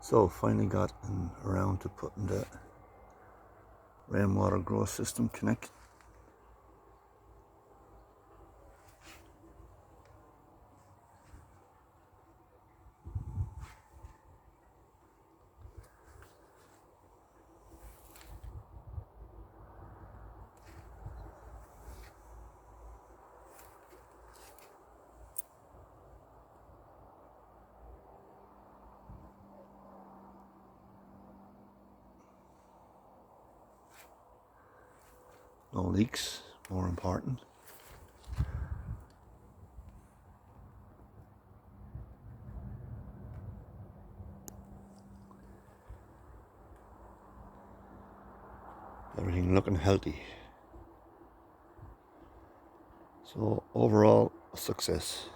So finally got around to putting the rainwater grow system connect. No leaks, more important. Everything looking healthy. So overall, a success.